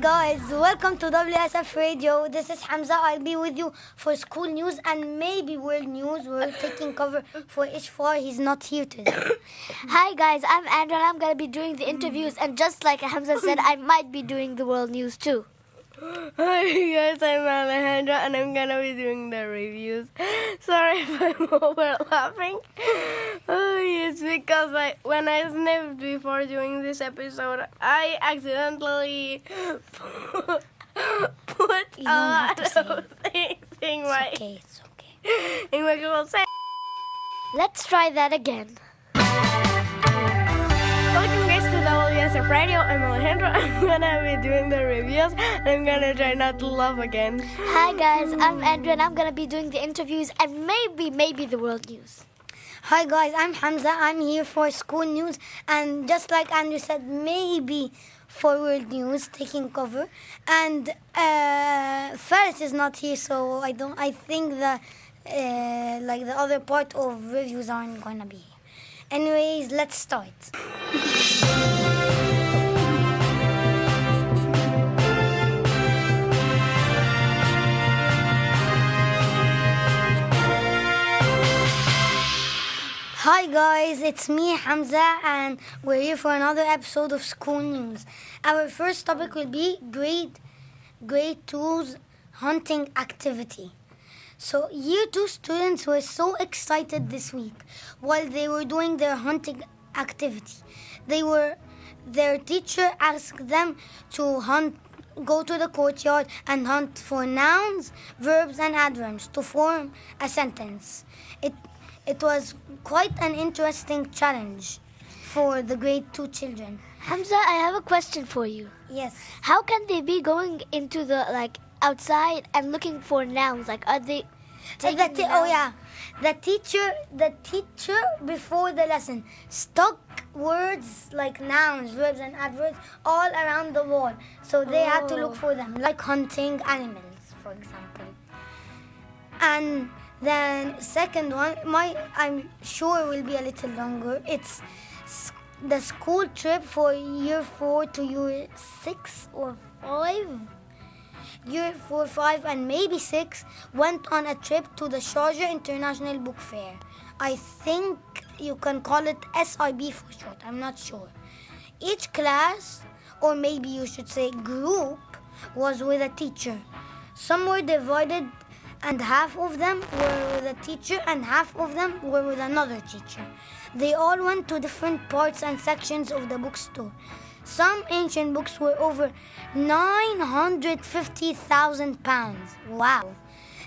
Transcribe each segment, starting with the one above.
guys, welcome to WSF Radio. This is Hamza. I'll be with you for school news and maybe world news. We're taking cover for Ishfar. He's not here today. Hi guys, I'm Andrew and I'm going to be doing the interviews, and just like Hamza said, I might be doing the world news too. Hi guys, I'm Alejandra and I'm gonna be doing the reviews. Sorry if I'm overlapping. It's because when I sniffed before doing this episode, I accidentally put a lot of things in my clothes. Let's try that again. Welcome guys to WSF Radio. I'm Alejandra. I'm gonna be doing the reviews and I'm gonna try not to laugh again. Hi guys, I'm Andrew and I'm gonna be doing the interviews and maybe the world news. Hi guys, I'm Hamza. I'm here for school news, and just like Andrew said, maybe for world news, taking cover. And Faris is not here, so I think that the other part of reviews aren't gonna be here. Anyways, let's start. Hi guys, it's me Hamza and we're here for another episode of School News. Our first topic will be grade 2's hunting activity. So year 2 students were so excited this week while they were doing their hunting activity. Their teacher asked them to go to the courtyard and hunt for nouns, verbs and adverbs to form a sentence. It was quite an interesting challenge for the grade 2 children. Hamza, I have a question for you. Yes. How can they be going into the outside and looking for nouns? Are they taking The teacher before the lesson stuck words like nouns, verbs and adverbs all around the wall. So they had to look for them, like hunting animals, for example. And then second one, I'm sure will be a little longer. It's the school trip for year 4 to year 6 or 5. Year 4, 5 and maybe 6 went on a trip to the Sharjah International Book Fair. I think you can call it SIB for short, I'm not sure. Each class, or maybe you should say group, was with a teacher. Some were divided and half of them were with a teacher and half of them were with another teacher. They all went to different parts and sections of the bookstore. Some ancient books were over 950,000 pounds. Wow!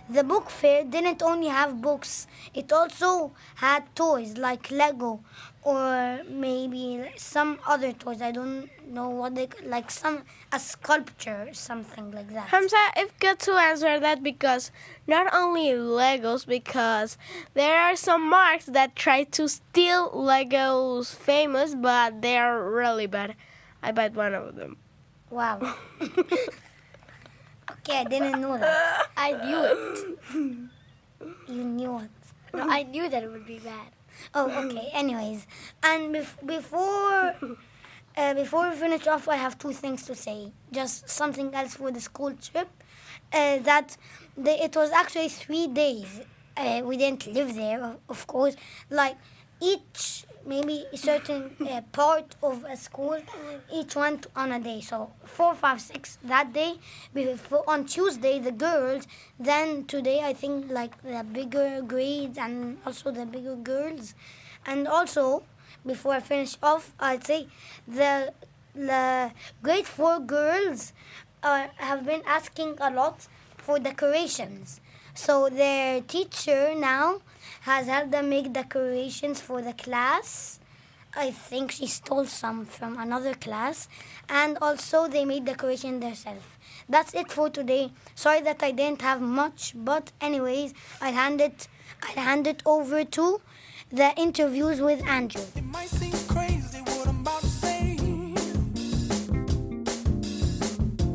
The book fair didn't only have books, it also had toys like Lego or maybe some other toys. I don't know what a sculpture or something like that. Hamza, I've got to answer that because not only Legos, because there are some marks that try to steal Legos famous, but they are really bad. I bought one of them. Wow. Okay, I didn't know that. I knew it. You knew it. No, I knew that it would be bad. Oh, okay. Anyways, and before we finish off, I have 2 things to say. Just something else for the school trip. It was actually 3 days. We didn't live there, of course. Each maybe a certain part of a school, each went on a day. So 4, 5, 6 that day. On Tuesday, the girls. Then today, I think the bigger grades and also the bigger girls. And also, before I finish off, I'd say the grade 4 girls have been asking a lot for decorations. So their teacher now has helped them make decorations for the class. I think she stole some from another class. And also they made decorations themselves. That's it for today. Sorry that I didn't have much, but anyways, I'll hand it over to the interviews with Andrew. It might seem crazy what I'm about to say.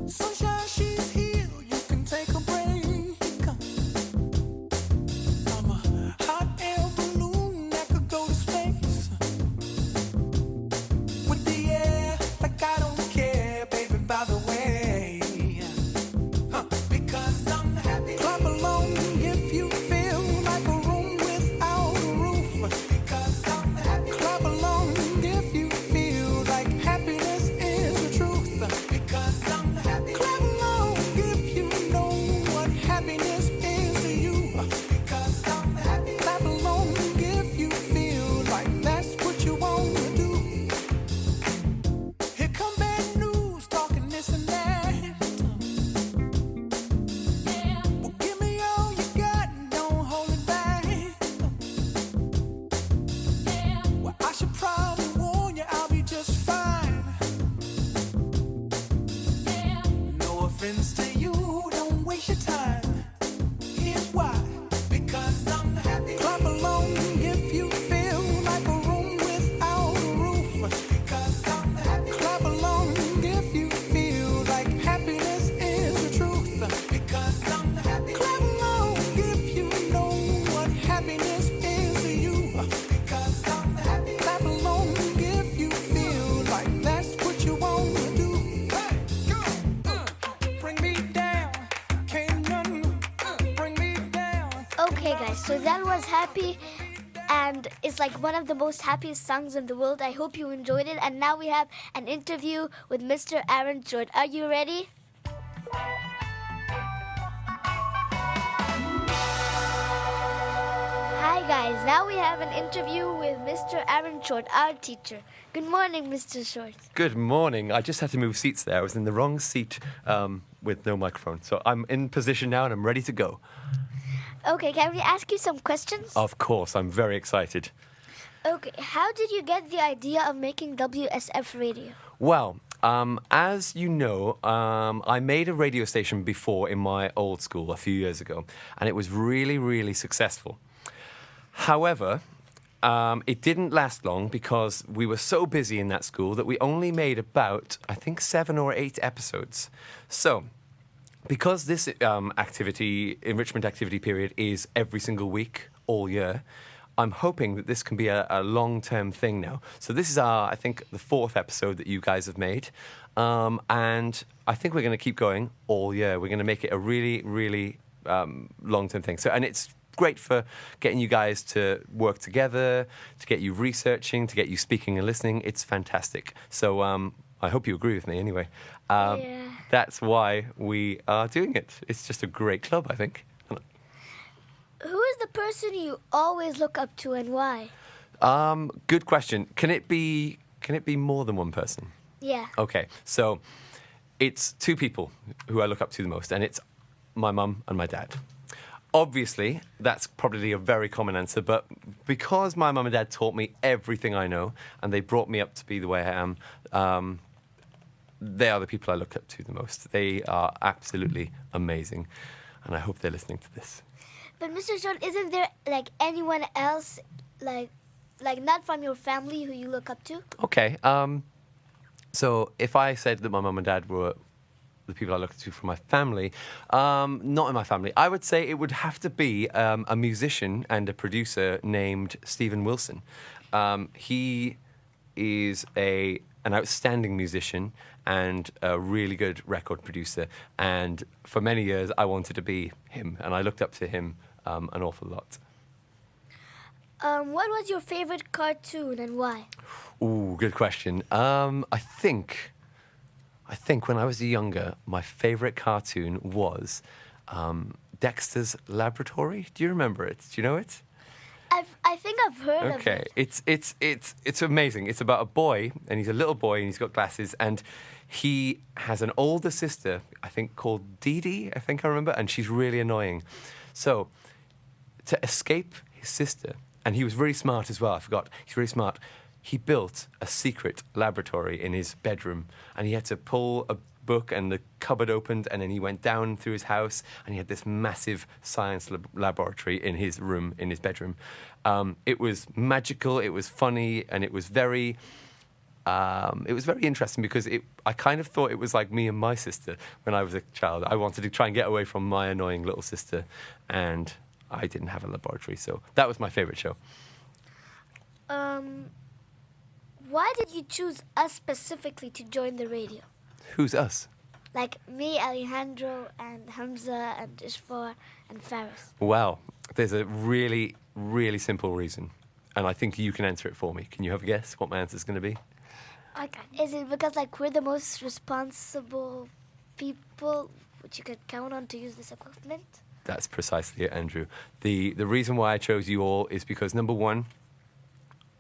Sunshine, she's here, you can take a break. I'm a hot air balloon that could go to space. With the air, like I don't care, baby, by the way. guys, so that was Happy, and it's like one of the most happiest songs in the world. I hope you enjoyed it. And now we have an interview with Mr. Aaron George. Are you ready? Hi guys, now we have an interview with Mr. Aaron Short, our teacher. Good morning, Mr. Short. Good morning. I just had to move seats there. I was in the wrong seat with no microphone. So I'm in position now and I'm ready to go. Okay, can we ask you some questions? Of course, I'm very excited. Okay, how did you get the idea of making WSF Radio? Well, as you know, I made a radio station before in my old school a few years ago, and it was really, really successful. However, it didn't last long because we were so busy in that school that we only made about, I think, 7 or 8 episodes. So, because this enrichment activity period is every single week, all year, I'm hoping that this can be a long-term thing now. So this is I think, the 4th episode that you guys have made. And I think we're going to keep going all year. We're going to make it a really, really long-term thing. And it's great for getting you guys to work together, to get you researching, to get you speaking and listening. It's fantastic. So I hope you agree with me anyway. Yeah. That's why we are doing it. It's just a great club, I think. Who is the person you always look up to and why? Good question. Can it be more than one person? Yeah. Okay, so it's 2 people who I look up to the most, and it's my mum and my dad. Obviously, that's probably a very common answer, but because my mum and dad taught me everything I know, and they brought me up to be the way I am, they are the people I look up to the most. They are absolutely amazing, and I hope they're listening to this. But Mr. Short, isn't there like anyone else, like not from your family who you look up to? Okay, so if I said that my mum and dad were the people I look to from my family, not in my family, I would say it would have to be a musician and a producer named Stephen Wilson. He is an outstanding musician and a really good record producer, and for many years I wanted to be him, and I looked up to him an awful lot. What was your favorite cartoon and why? Ooh, good question. I think when I was younger, my favourite cartoon was Dexter's Laboratory. Do you remember it? Do you know it? I think I've heard of it. Okay, it's amazing. It's about a boy, and he's a little boy, and he's got glasses, and he has an older sister, I think called Dee Dee, I think I remember, and she's really annoying. So, to escape his sister, and he was really smart as well, I forgot, he's really smart, he built a secret laboratory in his bedroom, and he had to pull a book and the cupboard opened, and then he went down through his house and he had this massive science laboratory in his room, in his bedroom. It was magical, it was funny, and it was very interesting because I kind of thought it was like me and my sister when I was a child. I wanted to try and get away from my annoying little sister, and I didn't have a laboratory, so that was my favorite show. Why did you choose us specifically to join the radio? Who's us? Like me, Alejandro, and Hamza, and Ishfar, and Faris. Well, there's a really, really simple reason, and I think you can answer it for me. Can you have a guess what my answer is going to be? Okay. Is it because we're the most responsible people which you could count on to use this equipment? That's precisely it, Andrew. The reason why I chose you all is because, number 1,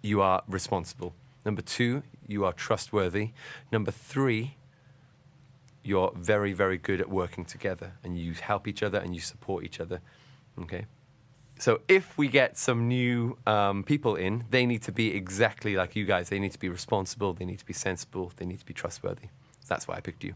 you are responsible. Number 2, you are trustworthy. Number 3, you're very, very good at working together, and you help each other and you support each other. Okay? So if we get some new people in, they need to be exactly like you guys. They need to be responsible, they need to be sensible, they need to be trustworthy. That's why I picked you.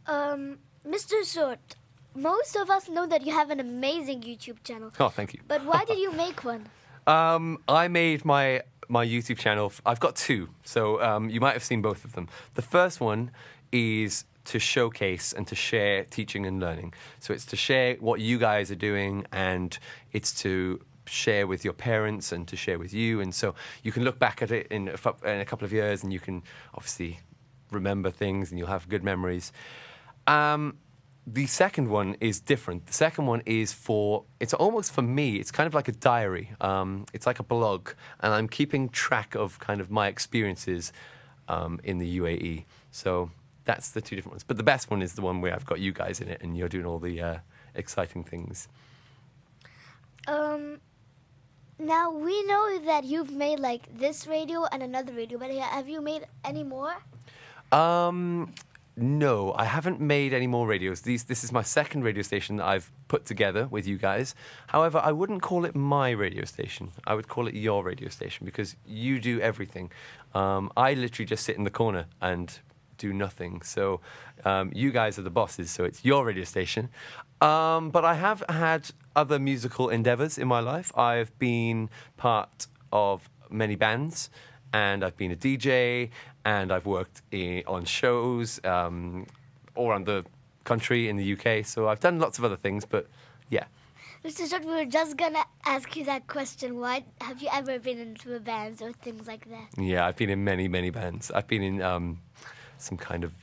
Mr. Short, most of us know that you have an amazing YouTube channel. Oh, thank you. But why did you make one? I made my YouTube channel. I've got 2, so you might have seen both of them. The first one is to showcase and to share teaching and learning. So it's to share what you guys are doing, and it's to share with your parents and to share with you. And so you can look back at it in a couple of years, and you can obviously remember things, and you'll have good memories. the second one is different. The second one is it's almost for me, it's kind of like a diary. It's like a blog, and I'm keeping track of kind of my experiences in the UAE. So that's the two different ones. But the best one is the one where I've got you guys in it, and you're doing all the exciting things. Now, we know that you've made, like, this radio and another radio, but have you made any more? No, I haven't made any more radios. This is my second radio station that I've put together with you guys. However, I wouldn't call it my radio station. I would call it your radio station because you do everything. I literally just sit in the corner and do nothing. So you guys are the bosses, so it's your radio station. But I have had other musical endeavors in my life. I've been part of many bands, and I've been a DJ, and I've worked on shows all around the country in the UK. So I've done lots of other things, but yeah. Mr. Short, we were just going to ask you that question. Why have you ever been into a band or things like that? Yeah, I've been in many, many bands. I've been in some kind of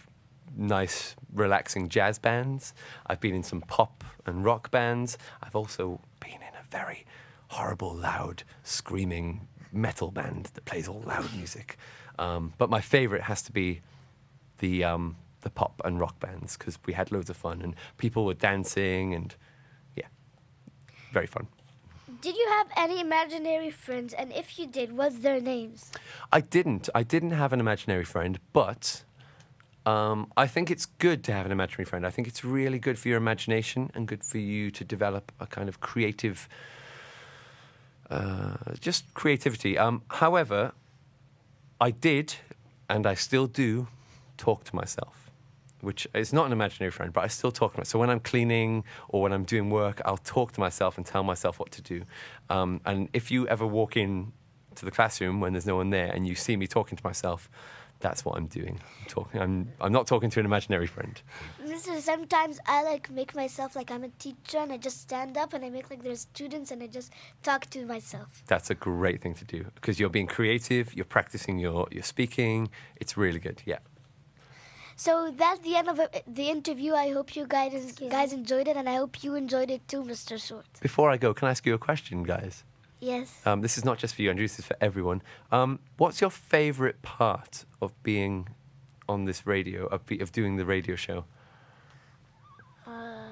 nice, relaxing jazz bands. I've been in some pop and rock bands. I've also been in a very horrible, loud, screaming metal band that plays all loud music. But my favourite has to be the pop and rock bands because we had loads of fun and people were dancing and, yeah, very fun. Did you have any imaginary friends? And if you did, what's their names? I didn't have an imaginary friend, but I think it's good to have an imaginary friend. I think it's really good for your imagination and good for you to develop a kind of creative, just creativity. However, I did, and I still do, talk to myself, which is not an imaginary friend, but I still talk to myself. So when I'm cleaning or when I'm doing work, I'll talk to myself and tell myself what to do. And if you ever walk in to the classroom when there's no one there and you see me talking to myself, that's what I'm doing. I'm not talking to an imaginary friend. Sometimes I make myself like I'm a teacher and I just stand up and I make like there's students and I just talk to myself. That's a great thing to do because you're being creative, you're practicing your speaking. It's really good, yeah. So that's the end of the interview. I hope you guys enjoyed it and I hope you enjoyed it too, Mr. Short. Before I go, can I ask you a question, guys? Yes. This is not just for you, Andrew, this is for everyone. What's your favourite part of being on this radio, of doing the radio show?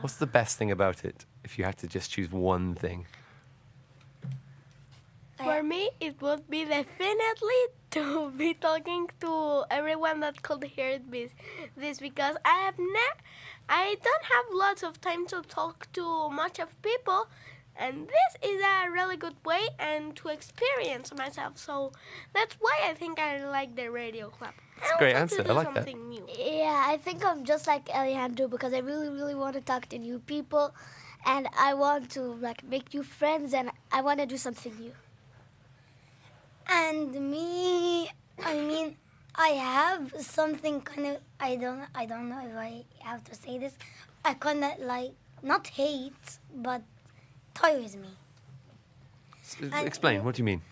What's the best thing about it, if you had to just choose one thing? For me, it would be definitely to be talking to everyone that could hear this because I don't have lots of time to talk to much of people. And this is a really good way and to experience myself. So that's why I think I like the radio club. That's a great answer. I like that. New. Yeah, I think I'm just like Alejandro because I really, really want to talk to new people. And I want to make new friends and I want to do something new. And me, I have something kind of, I don't know if I have to say this. I kind of not hate, but tires me. Explain, what do you mean?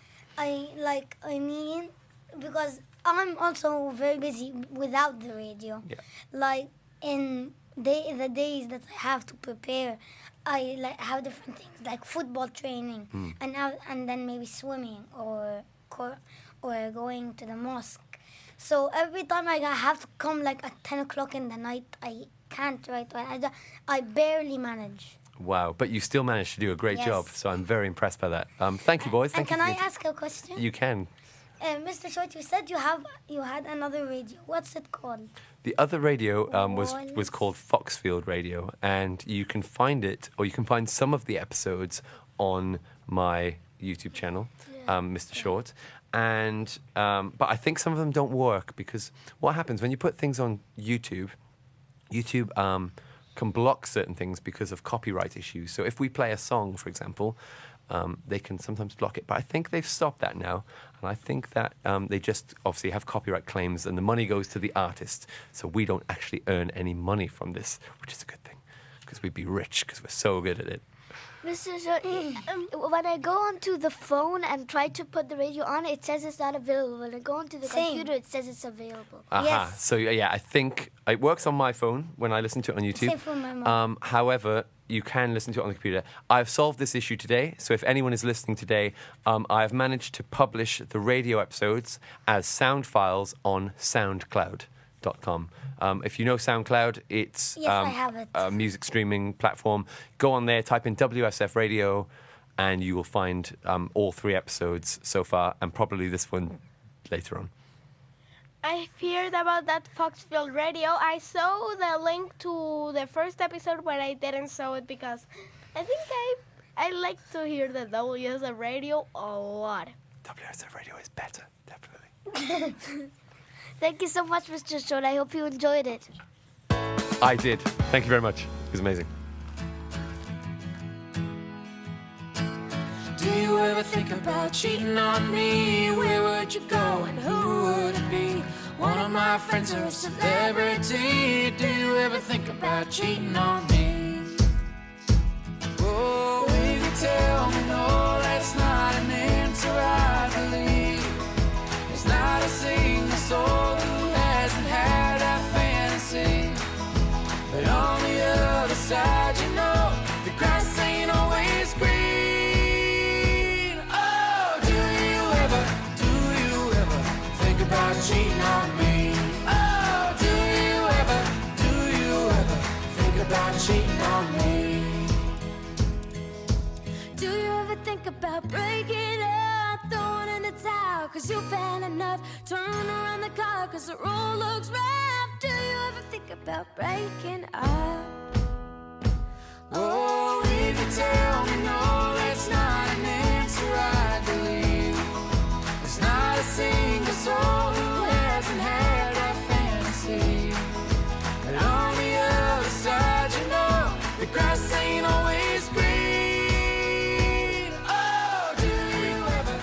Because I'm also very busy without the radio. Yeah. In the days that I have to prepare, I have different things like football training and then maybe swimming or going to the mosque. So every time I have to come at 10 o'clock in the night, I can't write. I barely manage. Wow, but you still managed to do a great Yes. job, so I'm very impressed by that. Thank you, boys. And Thank can you I ask a question? You can. Mr. Short, you said you had another radio. What's it called? The other radio was Voice. called Foxfield Radio, and you can find it, or you can find some of the episodes on my YouTube channel, Mr. Short. And but I think some of them don't work because what happens when you put things on YouTube? YouTube can block certain things because of copyright issues. So if we play a song, for example, they can sometimes block it. But I think they've stopped that now. And I think that they just obviously have copyright claims and the money goes to the artist. So we don't actually earn any money from this, which is a good thing because we'd be rich because we're so good at it. Mr. When I go onto the phone and try to put the radio on, it says it's not available. When I go onto the computer, it says it's available. Yes. So yeah, I think it works on my phone when I listen to it on YouTube. Same for my mom. However, you can listen to it on the computer. I've solved this issue today, so if anyone is listening today, I have managed to publish the radio episodes as sound files on SoundCloud.com. If you know SoundCloud, it's Yes, I have it. a music streaming platform. Go on there, type in WSF Radio, and you will find all 3 episodes so far, and probably this one later on. I heard about that Foxfield Radio. I saw the link to the first episode, but I didn't saw it because I think I like to hear the WSF Radio a lot. WSF Radio is better, definitely. Thank you so much, Mr. Short. I hope you enjoyed it. I did. Thank you very much. It was amazing. Do you ever think about cheating on me? Where would you go and who would it be? One of my friends or a celebrity? Do you ever think about cheating on me? Oh, will you tell me no, that's not an answer I believe. It's not a single soul who hasn't had that fantasy. But on the other side, you know, the grass ain't always green. Oh, do you ever think about cheating on me? Oh, do you ever think about cheating on me? Do you ever think about breaking up, throwing in the towel, cause you've had enough? Turn around the car, cause the road looks rough. Do you ever think about breaking up? Oh, if you tell me no, that's not an answer I believe. There's not a single soul who hasn't had that fantasy. But on the other side, you know, the grass ain't always green. Oh, do you ever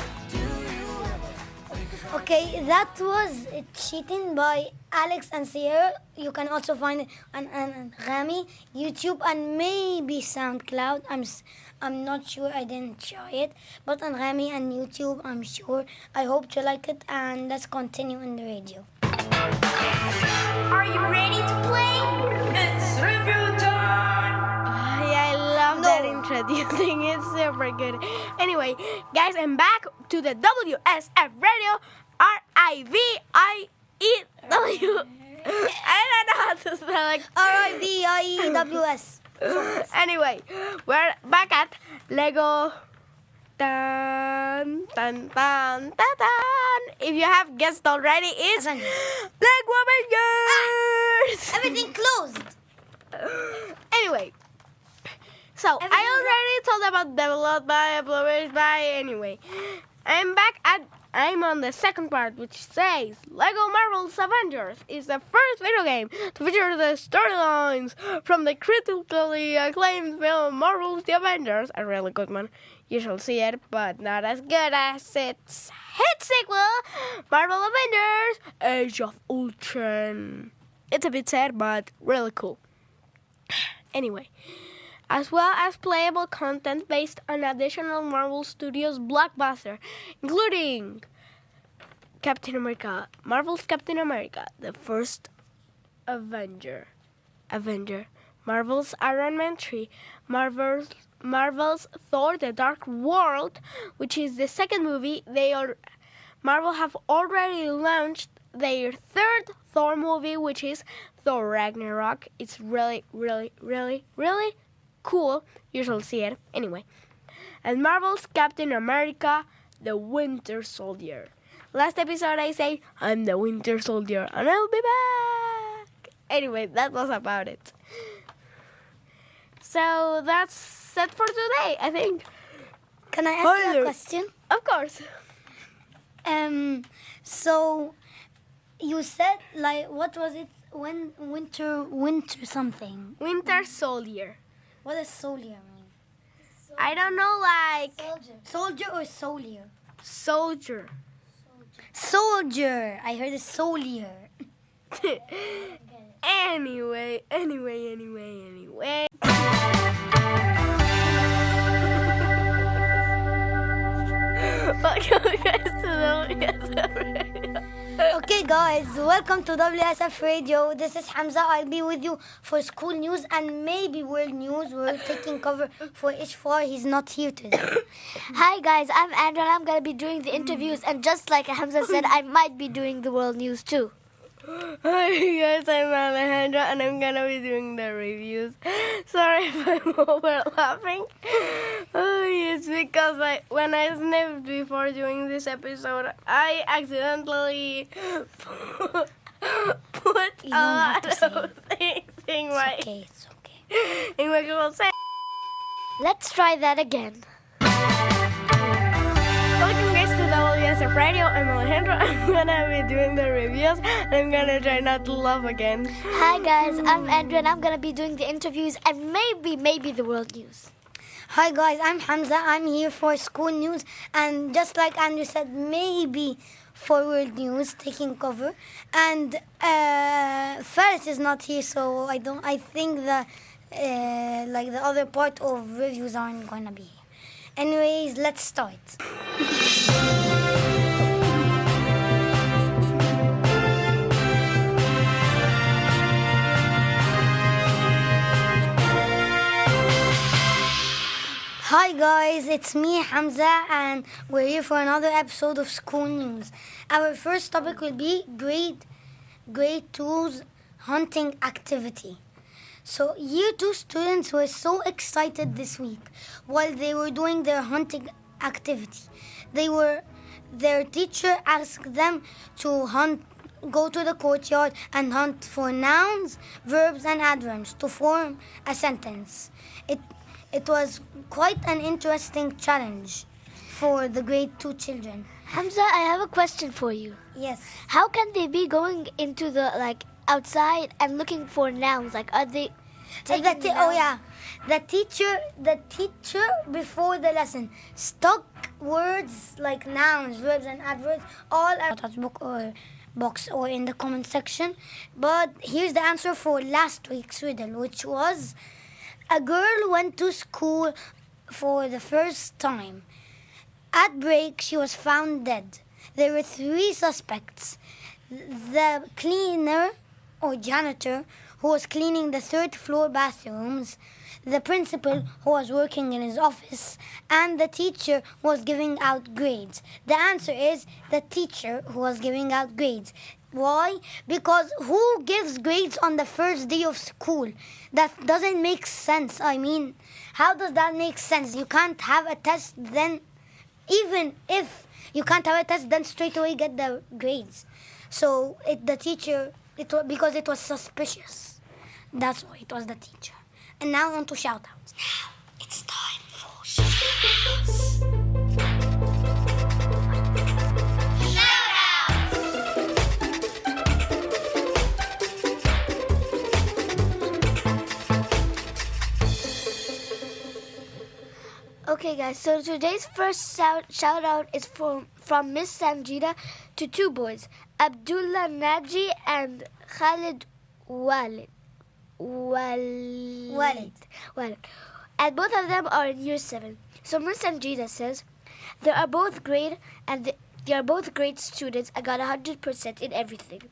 think about Okay, that was Cheating by Alex and Sierra. You can also find it on Rami, YouTube, and maybe SoundCloud. I'm not sure, I didn't try it. But on Rami and YouTube, I'm sure. I hope you like it, and let's continue in the radio. Are you ready to play? It's review time! I love that introducing. It's super good. Anyway, guys, I'm back to the WSF Radio. RIVIEW. I don't know how to spell it. RIVIEWS. Anyway, we're back at Lego. Dun, dun, dun, dun, dun. If you have guessed already, it's Lego Avengers. Everything closed. Anyway, so I already told about developed by, published by. Anyway, I'm on the second part, which says Lego Marvel's Avengers is the first video game to feature the storylines from the critically acclaimed film Marvel's The Avengers, a really good one. You shall see it, but not as good as its hit sequel, Marvel Avengers Age of Ultron. It's a bit sad, but really cool. Anyway, as well as playable content based on additional Marvel Studios blockbuster, including Captain America, Marvel's Captain America, the first Avenger, Marvel's Iron Man 3, Marvel's Thor: The Dark World, which is the second movie. Marvel have already launched their third Thor movie, which is Thor Ragnarok. It's really, really, really, really cool. You shall see it anyway. And Marvel's Captain America, the Winter Soldier. Last episode I say, I'm the Winter Soldier and I'll be back. Anyway, that was about it. So that's it for today, I think. Can I ask you a question? Of course. So you said, like, what was it? Winter something. Winter Soldier. What does soldier mean? I don't know, like... Soldier or solier? Soldier. Soldier. I heard a solier. Anyway. Welcome guys to WSF Radio. Okay, guys, welcome to WSF Radio. This is Hamza. I'll be with you for school news and maybe world news. We're taking cover for Ishfar. He's not here today. Hi guys, I'm Andrew and I'm gonna be doing the interviews, and just like Hamza said, I might be doing the world news too. Hi guys, I'm Alejandra and I'm gonna be doing the reviews. Sorry if I'm overlapping. It's because when I sniffed before doing this episode, I accidentally put You a don't have to lot say of things in my It's okay. in my little say. Let's try that again. Welcome guys to WSF Radio. I'm Alejandra. I'm gonna be doing the reviews and I'm gonna try not to laugh again. Hi guys, I'm Andrew and I'm gonna be doing the interviews and maybe the world news. Hi, guys, I'm Hamza. I'm here for school news. And just like Andrew said, maybe for world news, taking cover. And Faris is not here, so I think that the other part of reviews aren't gonna be here. Anyways, let's start. Hi guys, it's me Hamza and we're here for another episode of School News. Our first topic will be grade 2's hunting activity. So year 2 students were so excited this week while they were doing their hunting activity. Their teacher asked them to go to the courtyard and hunt for nouns, verbs and adverbs to form a sentence. It was quite an interesting challenge for the grade 2 children. Hamza, I have a question for you. Yes. How can they be going into the outside and looking for nouns? Are they taking the nouns? The teacher before the lesson stuck words like nouns, verbs and adverbs all out of book or box or in the comment section. But here's the answer for last week's riddle, which was: a girl went to school for the first time. At break, she was found dead. There were 3 suspects: the cleaner or janitor who was cleaning the 3rd floor bathrooms, the principal who was working in his office, and the teacher who was giving out grades. The answer is the teacher who was giving out grades. Why? Because who gives grades on the first day of school? That doesn't make sense. I mean, how does that make sense? You can't have a test then, even if you can't have a test, then straight away get the grades. So because it was suspicious. That's why it was the teacher. And now on to shout-outs. Now it's time for shout-outs. Okay guys, so today's first shout out is from Miss Sanjida to 2 boys, Abdullah Naji and Khalid Walid. And both of them are in year 7. So Miss Sanjida says, they are both great students. I got 100% in everything.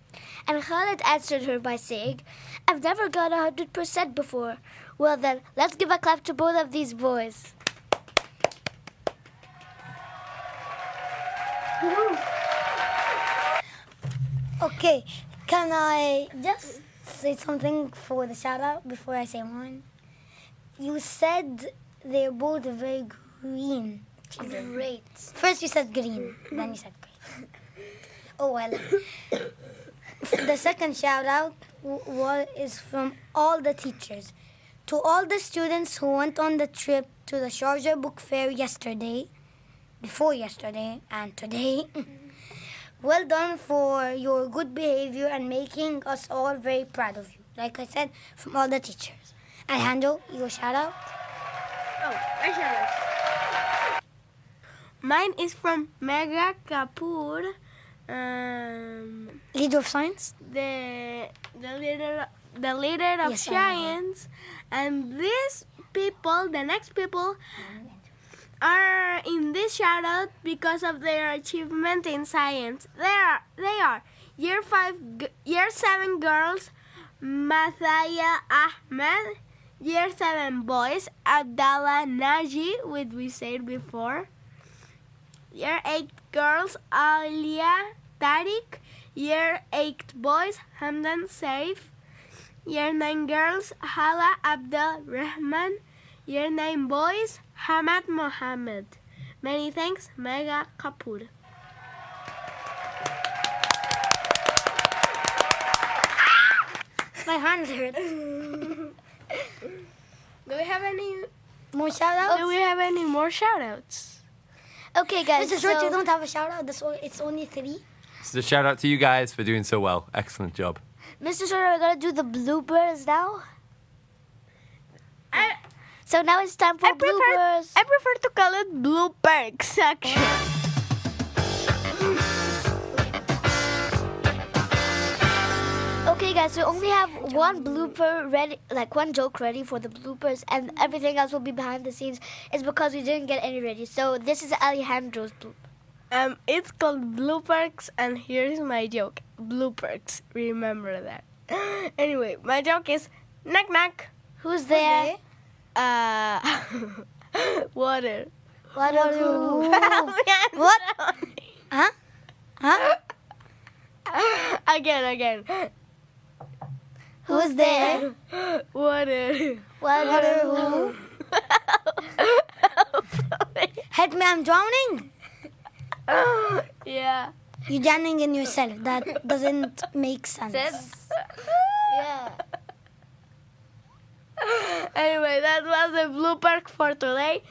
And Khalid answered her by saying, I've never got 100% before. Well then, let's give a clap to both of these boys. Okay, can I just say something for the shout out before I say mine? You said they're both very green. Great. First you said green, then you said green. Oh well. The second shout out is from all the teachers. To all the students who went on the trip to the Sharjah Book Fair before yesterday and today. Well done for your good behavior and making us all very proud of you. Like I said, from all the teachers. Alejandro, your shout out? Oh, my shout out. Mine is from Megha Kapoor. Leader of Science? The leader of Yes, science. And these people, the next people, are in this this shout out because of their achievement in science. They are Year 7 girls, Mathaya Ahmed. Year 7 boys, Abdallah Naji, which we said before. Year 8 girls, Alia Tariq. Year 8 boys, Hamdan Saif. Year 9 girls, Hala Abdul Rahman. Year 9 boys, Hamad Mohammed. Many thanks, Mega Kapoor. My hands hurt. Do we have any More shout outs? Do we have any more shout-outs? Okay, guys. Mr. Short, you don't have a shout out. It's only 3. So shout out to you guys for doing so well. Excellent job. Mr. Short, we're gonna do the bloopers now. So now it's time for bloopers. I prefer to call it blooper section. Okay, guys, we only have one blooper ready, like one joke ready for the bloopers, and everything else will be behind the scenes. It's because we didn't get any ready. So this is Alejandro's bloop. It's called bloopers, and here's my joke. Bloopers, remember that. Anyway, my joke is knock knock. Who's there? Water. Who? What? Huh? Huh? Again. Who's there? Water. Who? Help me, I'm drowning. Yeah. You're drowning in yourself. That doesn't make sense. Yeah. Anyway, that was a blooper for today.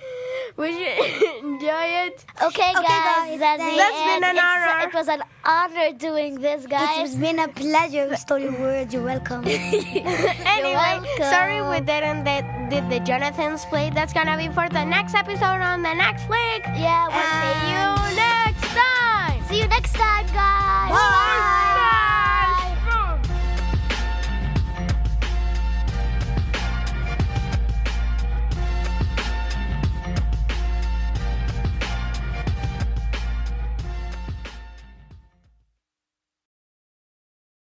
We should enjoy it. Okay, guys, that's the That's end. been an honor. It was an honor doing this, guys. It's been a pleasure, Story Words. You're welcome. Anyway, welcome. sorry we didn't did the Jonathan's play. That's gonna be for the next episode on the next week. Yeah, See you next time. see you next time, guys. Bye.